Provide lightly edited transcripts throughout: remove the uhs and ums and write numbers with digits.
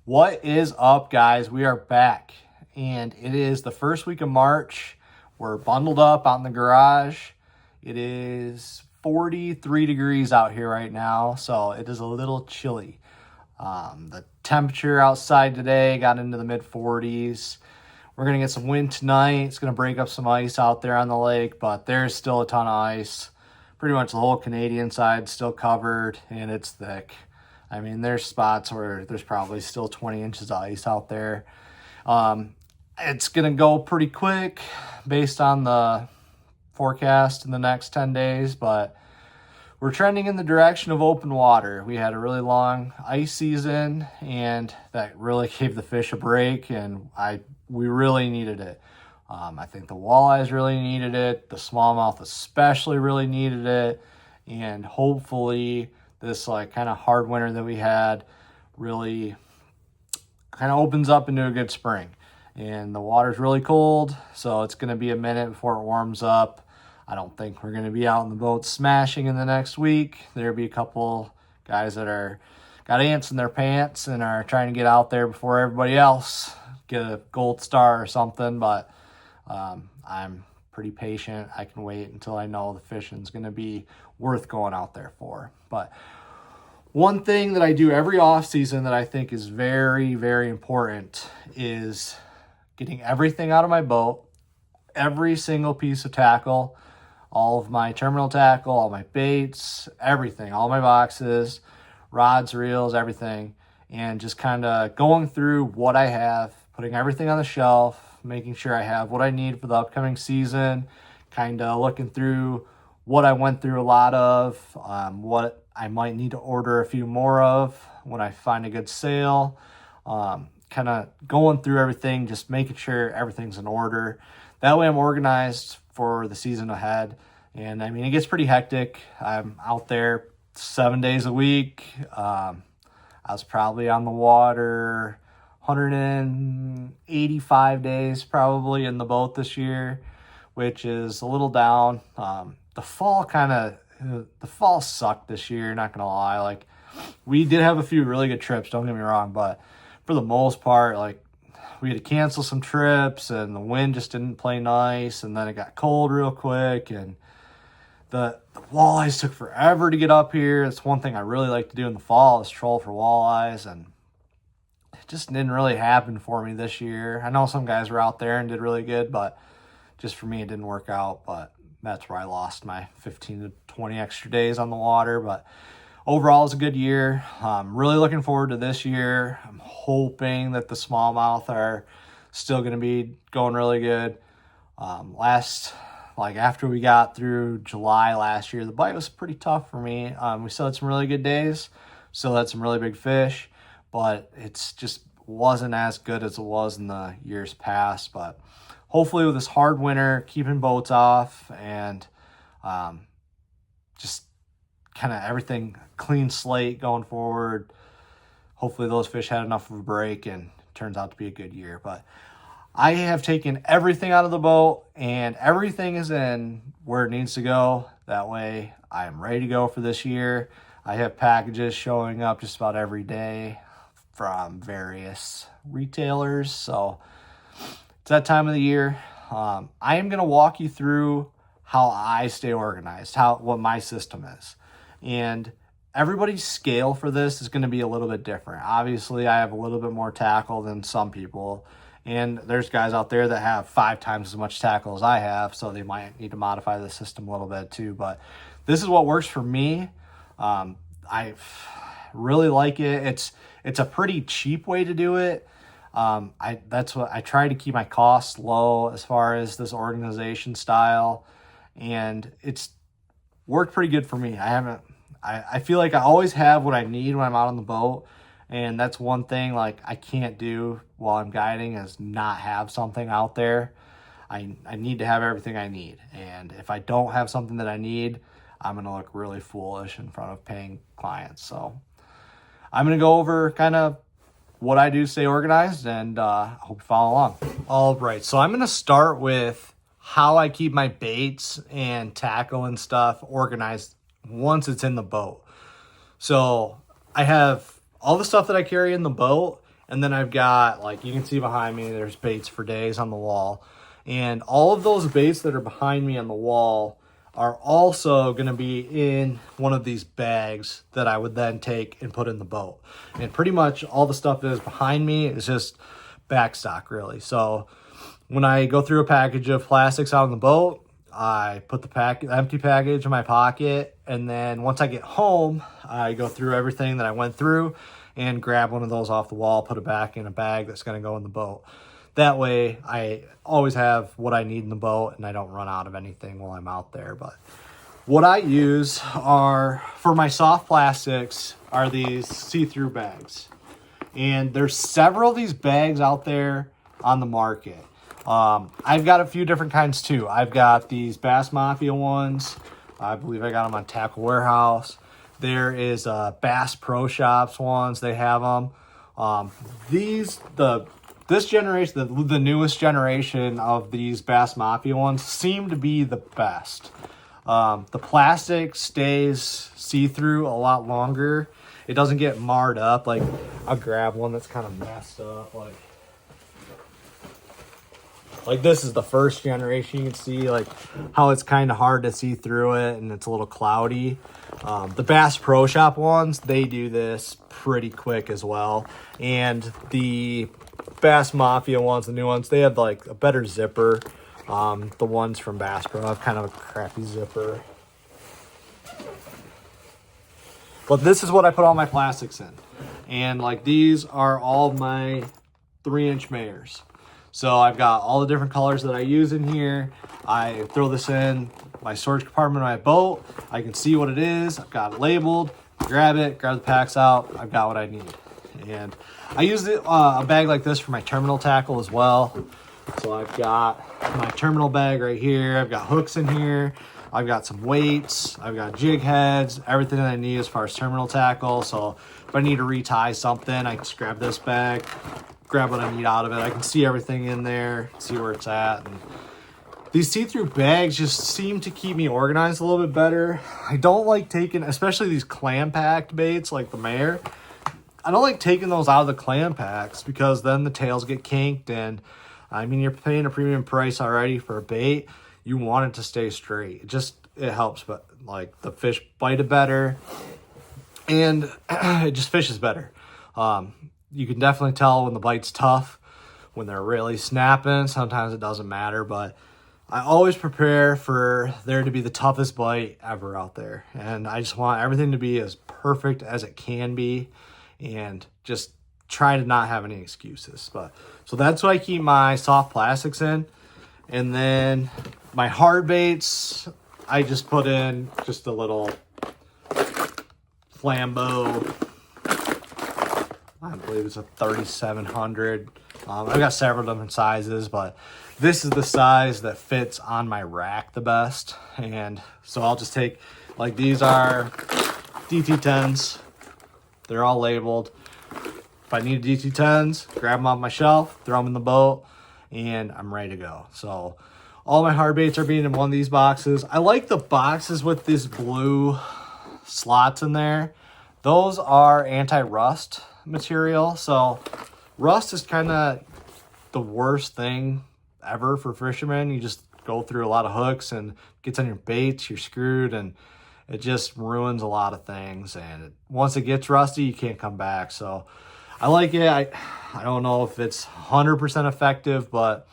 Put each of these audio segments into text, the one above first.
What is up, guys? We are back, and it is the first week of March. We're bundled up out in the garage. It is 43 degrees out here right now, so it is a little chilly. The temperature outside today got into the mid 40s. We're going to get some wind tonight. It's going to break up some ice out there on the lake, but there's still a ton of ice. Pretty much the whole Canadian side still covered, and it's thick. I mean, there's spots where there's probably still 20 inches of ice out there. It's going to go pretty quick based on the forecast in the next 10 days, but we're trending in the direction of open water. We had a really long ice season, and that really gave the fish a break, and we really needed it. I think the walleyes really needed it. The smallmouth especially really needed it, and hopefully this kind of hard winter that we had really kind of opens up into a good spring. And the water's really cold, so it's going to be a minute before it warms up. I don't think we're going to be out in the boat smashing in the next week. There'll be a couple guys that got ants in their pants and are trying to get out there before everybody else, get a gold star or something, but I'm pretty patient. I can wait until I know the fishing's going to be worth going out there for. But one thing that I do every off season that I think is very, very important is getting everything out of my boat, every single piece of tackle, all of my terminal tackle, all my baits, everything, all my boxes, rods, reels, everything, and just kind of going through what I have, putting everything on the shelf, making sure I have what I need for the upcoming season, kind of looking through what I went through a lot of, what I might need to order a few more of when I find a good sale, kind of going through everything, just making sure everything's in order. That way I'm organized for the season ahead. And I mean, it gets pretty hectic. I'm out there 7 days a week. I was probably on the water 185 days probably in the boat this year, which is a little down. The fall sucked this year, not gonna lie. We did have a few really good trips, don't get me wrong, but for the most part, we had to cancel some trips and the wind just didn't play nice, and then it got cold real quick, and the walleyes took forever to get up here. It's one thing I really like to do in the fall is troll for walleyes, and it just didn't really happen for me this year. I know some guys were out there and did really good, but just for me, it didn't work out. But that's where I lost my 15 to 20 extra days on the water. But overall, it's a good year. I'm really looking forward to this year. I'm hoping that the smallmouth are still going to be going really good. After we got through July last year, the bite was pretty tough for me. We still had some really good days, still had some really big fish, but it's just wasn't as good as it was in the years past. But hopefully with this hard winter, keeping boats off and just kind of everything clean slate going forward, hopefully those fish had enough of a break and it turns out to be a good year. But I have taken everything out of the boat and everything is in where it needs to go. That way I am ready to go for this year. I have packages showing up just about every day from various retailers. So it's that time of the year. I am going to walk you through how I stay organized, what my system is. And everybody's scale for this is going to be a little bit different. Obviously, I have a little bit more tackle than some people. And there's guys out there that have 5 times as much tackle as I have, so they might need to modify the system a little bit too. But this is what works for me. I really like it. It's a pretty cheap way to do it. That's what I try to keep my costs low as far as this organization style, and it's worked pretty good for me. I feel like I always have what I need when I'm out on the boat. And that's one thing I can't do while I'm guiding is not have something out there. I need to have everything I need. And if I don't have something that I need, I'm going to look really foolish in front of paying clients. So I'm going to go over kind of what I do to stay organized, and I hope you follow along. All right, so I'm going to start with how I keep my baits and tackle and stuff organized once it's in the boat. So I have all the stuff that I carry in the boat, And then I've got, like you can see behind me, there's baits for days on the wall. And all of those baits that are behind me on the wall are also going to be in one of these bags that I would then take and put in the boat. And pretty much all the stuff that is behind me is just back stock, really. So when I go through a package of plastics out on the boat, I put the empty package in my pocket, and then once I get home, I go through everything that I went through and grab one of those off the wall, put it back in a bag that's going to go in the boat. That way, I always have what I need in the boat, and I don't run out of anything while I'm out there. But what I use for my soft plastics are these see-through bags. And there's several of these bags out there on the market. I've got a few different kinds too. I've got these Bass Mafia ones. I believe I got them on Tackle Warehouse. There is Bass Pro Shops ones. They have them. This generation, the newest generation of these Bass Mafia ones seem to be the best. The plastic stays see-through a lot longer. It doesn't get marred up. Like, I'll grab one that's kind of messed up. Like this is the first generation. You can see like how it's kind of hard to see through it, and it's a little cloudy. The Bass Pro Shop ones, they do this pretty quick as well. And the Bass Mafia ones, the new ones, they have like a better zipper. The ones from Bass Pro have kind of a crappy zipper. But this is what I put all my plastics in. And like these are all my 3-inch mayors. So I've got all the different colors that I use in here. I throw this in my storage compartment of my boat. I can see what it is. I've got it labeled. Grab it, grab the packs out. I've got what I need. And I use a bag like this for my terminal tackle as well. So I've got my terminal bag right here. I've got hooks in here. I've got some weights. I've got jig heads, everything that I need as far as terminal tackle. So if I need to retie something, I can just grab this bag, grab what I need out of it. I can see everything in there, see where it's at. And these see-through bags just seem to keep me organized a little bit better. I don't like taking, especially these clam packed baits like the Mayor. I don't like taking those out of the clam packs because then the tails get kinked, and I mean, you're paying a premium price already for a bait. You want it to stay straight. It helps, but like the fish bite it better, and it just fishes better. You can definitely tell when the bite's tough, when they're really snapping. Sometimes it doesn't matter, but I always prepare for there to be the toughest bite ever out there. And I just want everything to be as perfect as it can be, and just try to not have any excuses. So that's what I keep my soft plastics in. And then my hard baits, I just put in just a little Flambeau. I believe it's a 3700. I've got several different sizes, but this is the size that fits on my rack the best. And so I'll just take, like, these are DT10s. They're all labeled. If I need DT10s, grab them off my shelf, throw them in the boat, and I'm ready to go. So all my hard baits are being in one of these boxes. I like the boxes with these blue slots in there. Those are anti-rust material. So rust is kind of the worst thing ever for fishermen. You just go through a lot of hooks and it gets on your baits, you're screwed, and it just ruins a lot of things. And once it gets rusty, you can't come back. So I like it. I don't know if it's 100% effective, but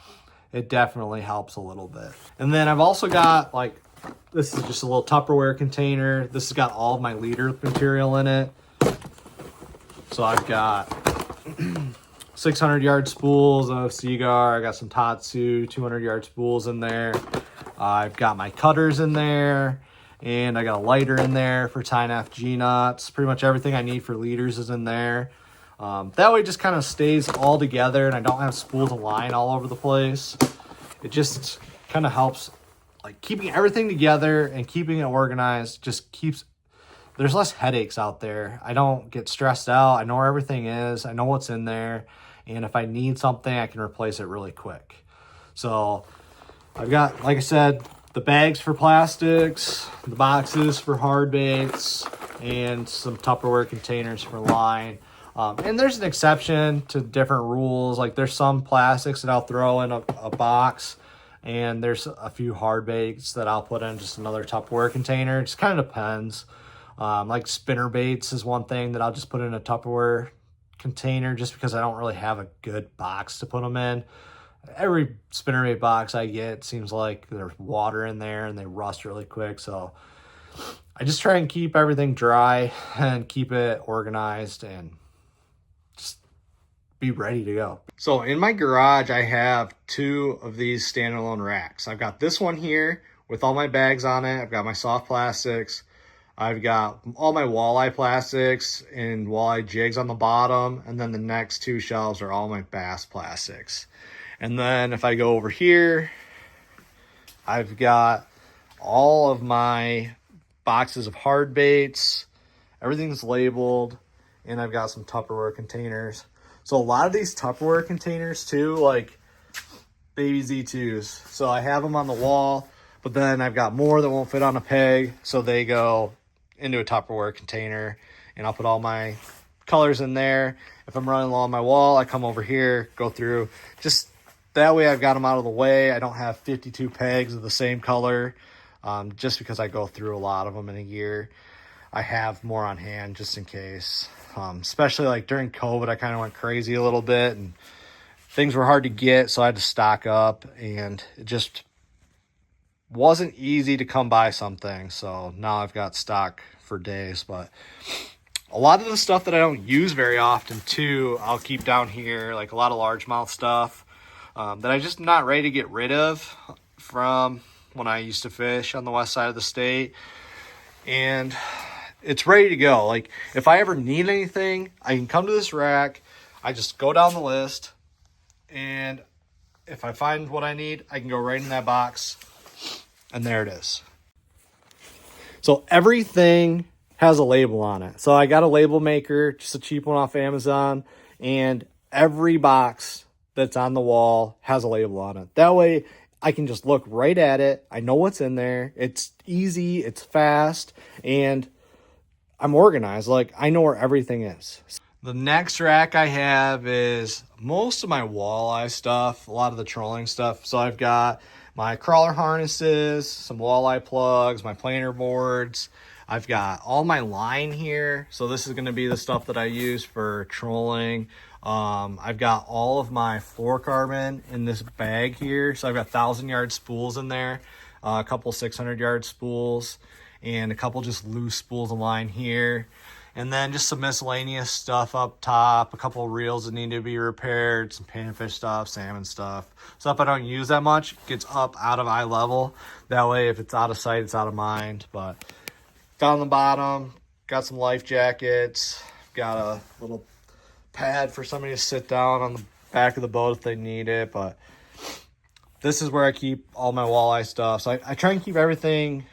it definitely helps a little bit. And then I've also got, like, this is just a little Tupperware container. This has got all of my leader material in it. So I've got 600 yard spools of Seaguar. I got some Tatsu 200 yard spools in there. I've got my cutters in there, and I got a lighter in there for tying FG knots. Pretty much everything I need for leaders is in there. That way it just kind of stays all together, and I don't have spools of line all over the place. It just kind of helps, like, keeping everything together and keeping it organized. Just keeps, there's less headaches out there. I don't get stressed out. I know where everything is. I know what's in there. And if I need something, I can replace it really quick. So I've got, like I said, the bags for plastics, the boxes for hard baits, and some Tupperware containers for line. And there's an exception to different rules. Like there's some plastics that I'll throw in a box, and there's a few hard baits that I'll put in just another Tupperware container. It just kind of depends. Like spinner baits is one thing that I'll just put in a Tupperware container just because I don't really have a good box to put them in. Every spinnerbait box I get seems like there's water in there and they rust really quick. So I just try and keep everything dry and keep it organized and just be ready to go. So in my garage, I have 2 of these standalone racks. I've got this one here with all my bags on it. I've got my soft plastics. I've got all my walleye plastics and walleye jigs on the bottom. And then the next 2 shelves are all my bass plastics. And then if I go over here, I've got all of my boxes of hard baits. Everything's labeled, and I've got some Tupperware containers. So a lot of these Tupperware containers too, like baby Z2s. So I have them on the wall, but then I've got more that won't fit on a peg. So they go into a Tupperware container, and I'll put all my colors in there. If I'm running low on my wall, I come over here, go through, just that way I've got them out of the way. I don't have 52 pegs of the same color, just because I go through a lot of them in a year. I have more on hand just in case. Especially like during COVID, I kind of went crazy a little bit and things were hard to get, so I had to stock up, and it just wasn't easy to come by something. So now I've got stock for days, but a lot of the stuff that I don't use very often too, I'll keep down here, like a lot of largemouth stuff. That I'm just not ready to get rid of from when I used to fish on the west side of the state. And it's ready to go. Like if I ever need anything, I can come to this rack. I just go down the list, and if I find what I need, I can go right in that box, and there it is. So everything has a label on it. So I got a label maker, just a cheap one off Amazon, and every box that's on the wall has a label on it. That way I can just look right at it. I know what's in there. It's easy, it's fast, and I'm organized. Like I know where everything is. The next rack I have is most of my walleye stuff, a lot of the trolling stuff. So I've got my crawler harnesses, some walleye plugs, my planer boards. I've got all my line here. So this is going to be the stuff that I use for trolling. I've got all of my fluorocarbon in this bag here. So I've got 1,000-yard spools in there, a couple 600-yard spools, and a couple just loose spools of line here. And then just some miscellaneous stuff up top, a couple of reels that need to be repaired, some panfish stuff, salmon stuff. Stuff I don't use that much, gets up out of eye level. That way if it's out of sight, it's out of mind. But down the bottom, got some life jackets, got a little pad for somebody to sit down on the back of the boat if they need it. But this is where I keep all my walleye stuff. So I try and keep everything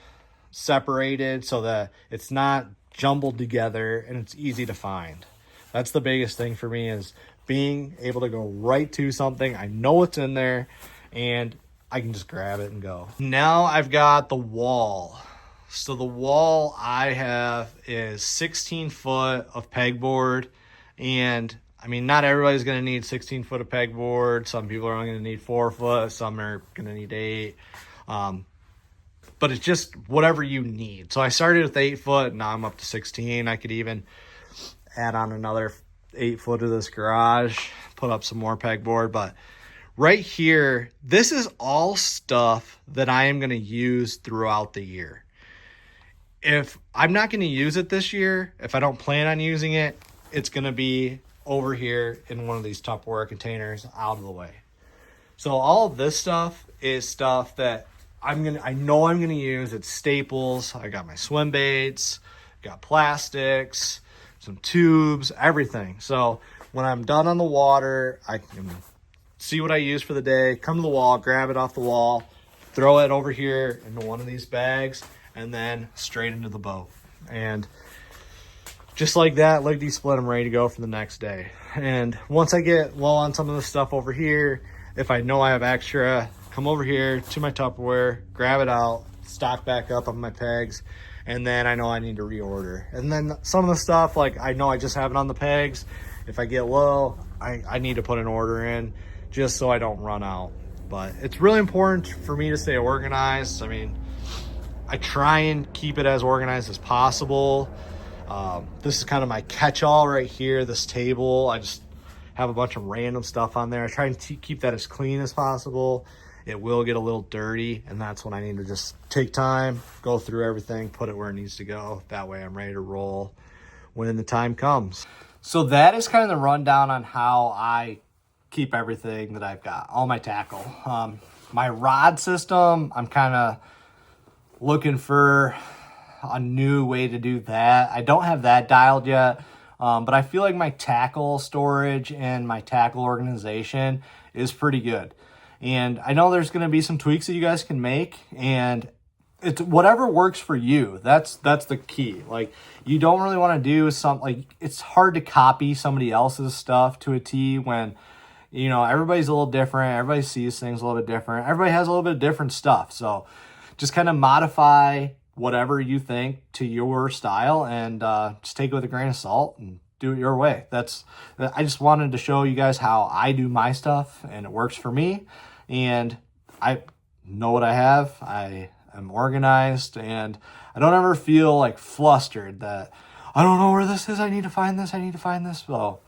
separated so that it's not jumbled together and it's easy to find. That's the biggest thing for me, is being able to go right to something. I know what's in there and I can just grab it and go. Now I've got the wall. So the wall I have is 16 foot of pegboard. And I mean, not everybody's going to need 16 foot of pegboard. Some people are only going to need 4 foot. Some are going to need 8. But it's just whatever you need. So I started with 8 foot. Now I'm up to 16. I could even add on another 8 foot to this garage, put up some more pegboard. But right here, this is all stuff that I am going to use throughout the year. If I'm not going to use it this year, if I don't plan on using it, it's going to be over here in one of these Tupperware containers out of the way. So all of this stuff is stuff that I know I'm going to use. It's staples. I got my swim baits, got plastics, some tubes, everything. So when I'm done on the water, I can see what I use for the day, come to the wall, grab it off the wall, throw it over here into one of these bags, and then straight into the boat. And just like that, lickety split, I'm ready to go for the next day. And once I get low on some of the stuff over here, if I know I have extra, come over here to my Tupperware, grab it out, stock back up on my pegs, and then I know I need to reorder. And then some of the stuff, like I know I just have it on the pegs, if I get low, I need to put an order in just so I don't run out. But it's really important for me to stay organized. I mean, I try and keep it as organized as possible. This is kind of my catch-all right here, this table. I just have a bunch of random stuff on there. I try and keep that as clean as possible. It will get a little dirty, and that's when I need to just take time, go through everything, put it where it needs to go. That way I'm ready to roll when the time comes. So that is kind of the rundown on how I keep everything that I've got, all my tackle. My rod system, I'm kind of looking for a new way to do that. I don't have that dialed yet, but I feel like my tackle storage and my tackle organization is pretty good. And I know there's going to be some tweaks that you guys can make, and it's whatever works for you. That's the key. Like, you don't really want to do something like, it's hard to copy somebody else's stuff to a T when, you know, everybody's a little different. Everybody sees things a little bit different. Everybody has a little bit of different stuff. So just kind of modify whatever you think to your style, and just take it with a grain of salt and do it your way. I just wanted to show you guys how I do my stuff, and it works for me. And I know what I have. I am organized, and I don't ever feel like flustered that I don't know where this is. I need to find this. I need to find this. So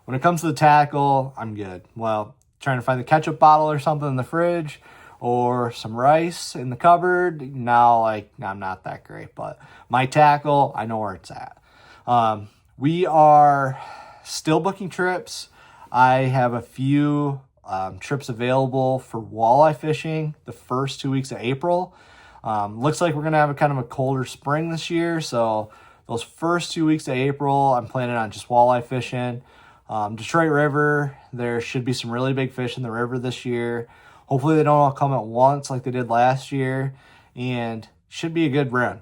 when it comes to the tackle, I'm good. Well, trying to find the ketchup bottle or something in the fridge, or some rice in the cupboard, now, like, I'm not that great. But my tackle, I know where it's at. We are still booking trips. I have a few trips available for walleye fishing the first 2 weeks of April. Looks like we're going to have a kind of a colder spring this year. So those first 2 weeks of April, I'm planning on just walleye fishing. Detroit River, there should be some really big fish in the river this year. Hopefully they don't all come at once like they did last year, and should be a good run.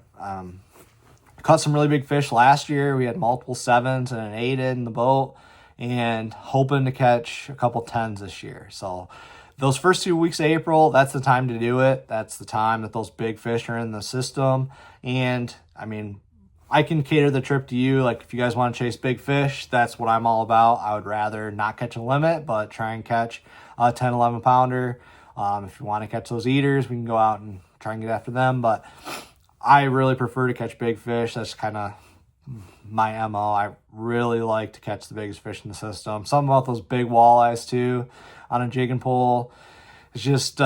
Caught some really big fish last year. We had multiple 7s and an 8 in the boat, and hoping to catch a couple 10s this year. So those first 2 weeks of April, that's the time to do it. That's the time that those big fish are in the system. And I mean, I can cater the trip to you. Like, if you guys want to chase big fish, that's what I'm all about. I would rather not catch a limit, but try and catch a 10, 11 pounder. If you want to catch those eaters, we can go out and try and get after them. But I really prefer to catch big fish. That's kind of my MO. I really like to catch the biggest fish in the system. Something about those big walleyes too on a jig and pole is just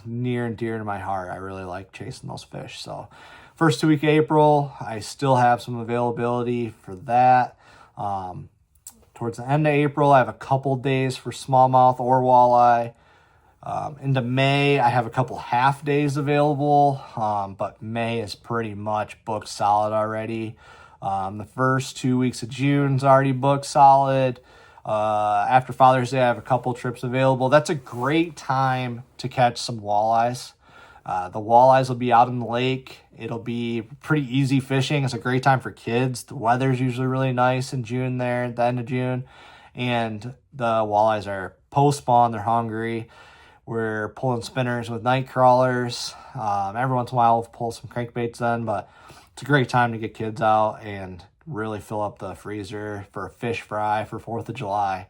near and dear to my heart. I really like chasing those fish. So first 2 week of April, I still have some availability for that. Towards the end of April, I have a couple days for smallmouth or walleye. Into May, I have a couple half days available, but May is pretty much booked solid already. The first 2 weeks of June's already booked solid. After Father's Day, I have a couple trips available. That's a great time to catch some walleyes. The walleyes will be out in the lake. It'll be pretty easy fishing. It's a great time for kids. The weather's usually really nice in June there, at the end of June. And the walleyes are post-spawn. They're hungry. We're pulling spinners with night crawlers. Every once in a while, we'll pull some crankbaits then, but it's a great time to get kids out and really fill up the freezer for a fish fry for 4th of July.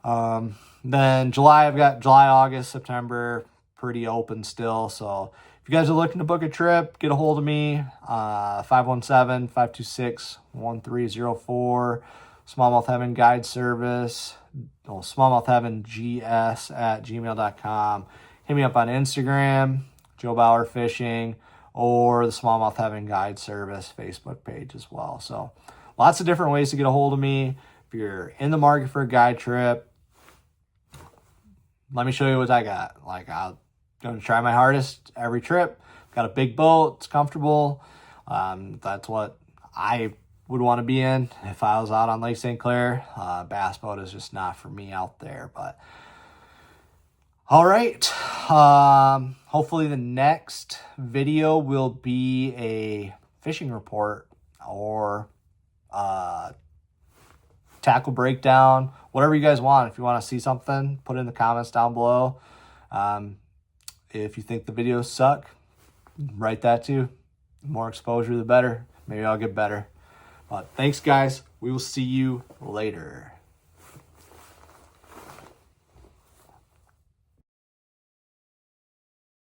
Then July, I've got July, August, September, pretty open still. So if you guys are looking to book a trip, get a hold of me, 517-526-1304, Smallmouth Heaven Guide Service, Smallmouth Heaven GS at gmail.com. Hit me up on Instagram, Joe Bauer Fishing, or the Smallmouth Heaven Guide Service Facebook page as well. So lots of different ways to get a hold of me. If you're in the market for a guide trip, let me show you what I got. Like, I'm going to try my hardest every trip. Got a big boat. It's comfortable. That's what I would want to be in if I was out on Lake St. Clair. Bass boat is just not for me out there. But all right. Hopefully the next video will be a fishing report or tackle breakdown, whatever you guys want. If you want to see something, put it in the comments down below. If you think the videos suck, write that too. The more exposure, the better. Maybe I'll get better. But thanks, guys. We will see you later.